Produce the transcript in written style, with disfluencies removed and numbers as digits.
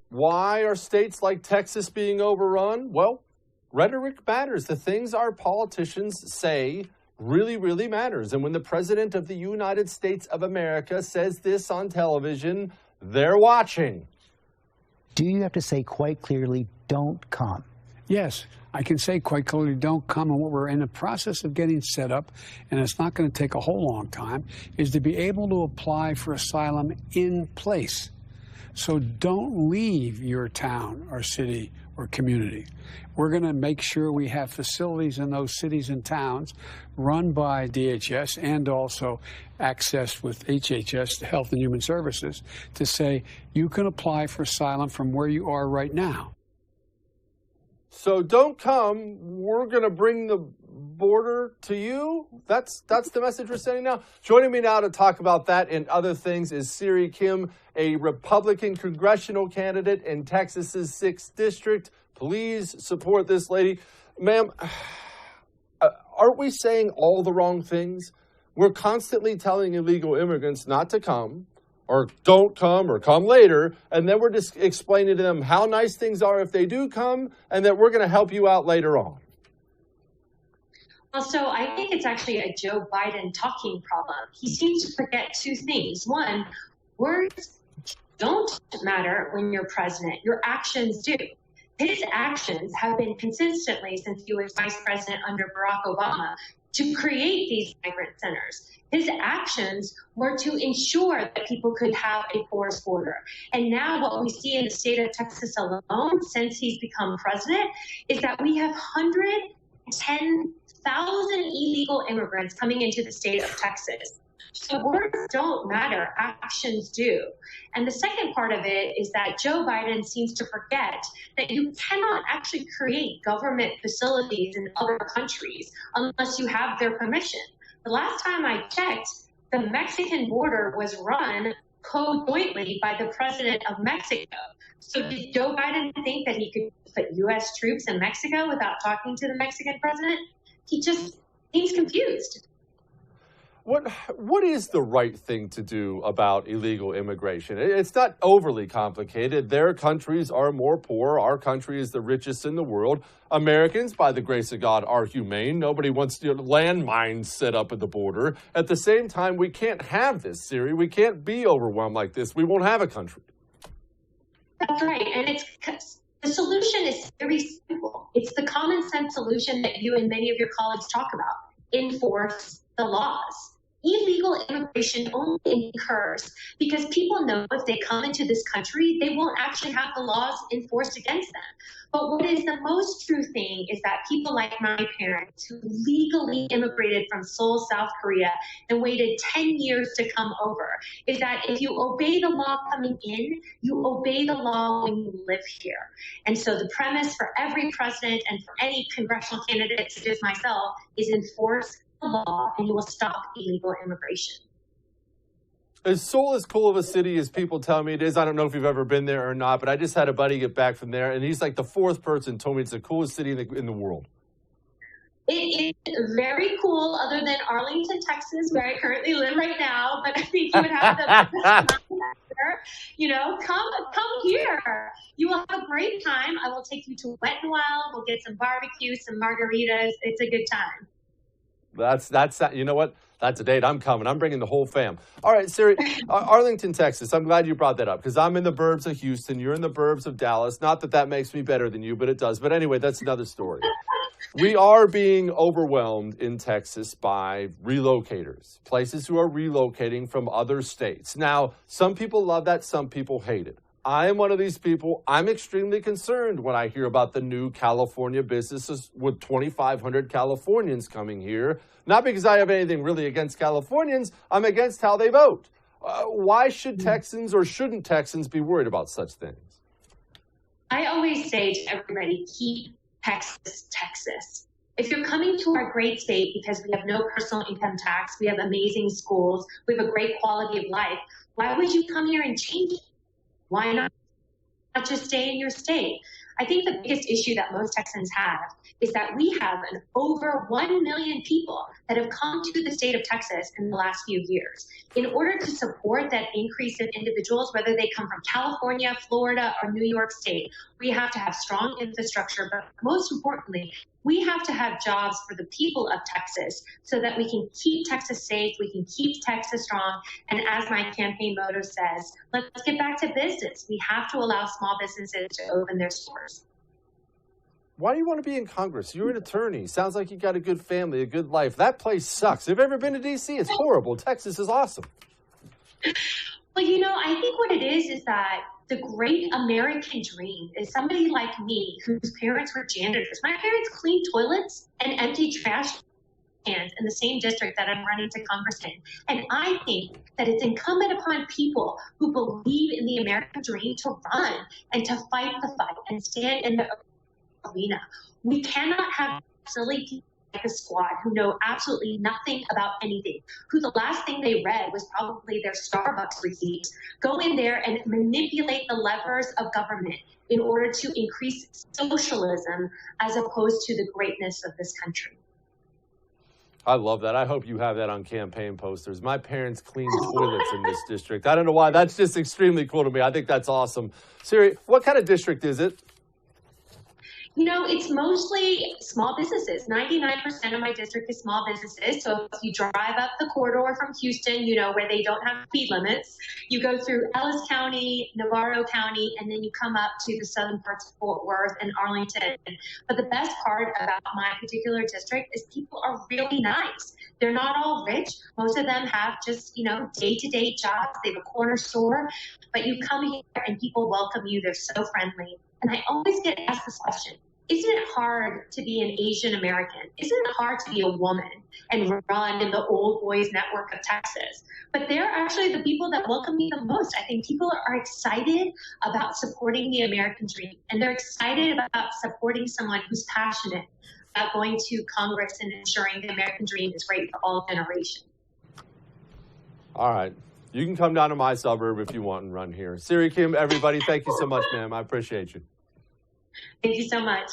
Why are states like Texas being overrun? Well, rhetoric matters. The things our politicians say really, really matters. And when the President of the United States of America says this on television, they're watching. Do you have to say quite clearly, don't come? Yes, I can say quite clearly, don't come. And what we're in the process of getting set up, and it's not going to take a whole long time, is to be able to apply for asylum in place. So don't leave your town or city or community. We're going to make sure we have facilities in those cities and towns run by DHS and also accessed with HHS, Health and Human Services, to say you can apply for asylum from where you are right now. So don't come. We're going to bring the border to you. That's the message we're sending now. Joining me now to talk about that and other things is Sery Kim, a Republican congressional candidate in Texas's 6th District. Please support this lady. Ma'am, aren't we saying all the wrong things? We're constantly telling illegal immigrants not to come, or don't come, or come later, and then we're just explaining to them how nice things are if they do come, and that we're going to help you out later on. Well, so I think it's actually a Joe Biden talking problem. He seems to forget two things. One, words don't matter when you're president. Your actions do. His actions have been consistently, since he was vice president under Barack Obama, to create these migrant centers. His actions were to ensure that people could have a porous border. And now what we see in the state of Texas alone, since he's become president, is that we have 110,000 illegal immigrants coming into the state of Texas. So words don't matter, actions do. And the second part of it is that Joe Biden seems to forget that you cannot actually create government facilities in other countries unless you have their permission. The last time I checked, the Mexican border was run co-jointly by the president of Mexico. So did Joe Biden think that he could put U.S. troops in Mexico without talking to the Mexican president? He's confused. What is the right thing to do about illegal immigration? It's not overly complicated. Their countries are more poor. Our country is the richest in the world. Americans, by the grace of God, are humane. Nobody wants landmines set up at the border. At the same time, we can't have this, Siri. We can't be overwhelmed like this. We won't have a country. That's right. And the solution is very simple. It's the common sense solution that you and many of your colleagues talk about. Enforce the laws. Illegal immigration only occurs because people know if they come into this country, they won't actually have the laws enforced against them. But what is the most true thing is that people like my parents who legally immigrated from Seoul, South Korea, and waited 10 years to come over, is that if you obey the law coming in, you obey the law when you live here. And so the premise for every president and for any congressional candidate such as myself is enforce the law, and you will stop illegal immigration. Is Seoul as cool of a city as people tell me it is? I don't know if you've ever been there or not, but I just had a buddy get back from there, and he's like the 4th person told me it's the coolest city in the world. It is very cool, other than Arlington, Texas, where I currently live right now. But I think you would have the come here. You will have a great time. I will take you to Wet n Wild. We'll get some barbecue, some margaritas. It's a good time. That's you know what? That's a date. I'm coming. I'm bringing the whole fam. All right, Siri, Arlington, Texas. I'm glad you brought that up because I'm in the burbs of Houston. You're in the burbs of Dallas. Not that makes me better than you, but it does. But anyway, that's another story. We are being overwhelmed in Texas by relocators, places who are relocating from other states. Now, some people love that. Some people hate it. I am one of these people. I'm extremely concerned when I hear about the new California businesses with 2,500 Californians coming here. Not because I have anything really against Californians. I'm against how they vote. Why should Texans or shouldn't Texans be worried about such things? I always say to everybody, keep Texas, Texas. If you're coming to our great state because we have no personal income tax, we have amazing schools, we have a great quality of life, why would you come here and change it? Why not just stay in your state? I think the biggest issue that most Texans have is that we have over 1 million people that have come to the state of Texas in the last few years. In order to support that increase in individuals, whether they come from California, Florida, or New York State, we have to have strong infrastructure, but most importantly, we have to have jobs for the people of Texas so that we can keep Texas safe, we can keep Texas strong, and as my campaign motto says, let's get back to business. We have to allow small businesses to open their stores. Why do you want to be in Congress? You're an attorney. Sounds like you got a good family, a good life. That place sucks. Have you ever been to D.C.? It's horrible. Texas is awesome. Well, you know, I think what it is that the great American dream is somebody like me whose parents were janitors. My parents cleaned toilets and emptied trash cans in the same district that I'm running to Congress in. And I think that it's incumbent upon people who believe in the American dream to run and to fight the fight and stand in the arena. We cannot have silly people like a squad who know absolutely nothing about anything, who the last thing they read was probably their Starbucks receipts, go in there and manipulate the levers of government in order to increase socialism as opposed to the greatness of this country. I love that. I hope you have that on campaign posters. My parents cleaned toilets in this district. I don't know why. That's just extremely cool to me. I think that's awesome. Siri, what kind of district is it? You know, it's mostly small businesses. 99% of my district is small businesses. So if you drive up the corridor from Houston, you know, where they don't have speed limits, you go through Ellis County, Navarro County, and then you come up to the southern parts of Fort Worth and Arlington. But the best part about my particular district is people are really nice. They're not all rich. Most of them have just, you know, day-to-day jobs. They have a corner store. But you come here and people welcome you. They're so friendly. And I always get asked this question. Isn't it hard to be an Asian American? Isn't it hard to be a woman and run in the old boys network of Texas? But they're actually the people that welcome me the most. I think people are excited about supporting the American dream, and they're excited about supporting someone who's passionate about going to Congress and ensuring the American dream is great for all generations. All right. You can come down to my suburb if you want and run here. Sery Kim, everybody, thank you so much, ma'am. I appreciate you. Thank you so much.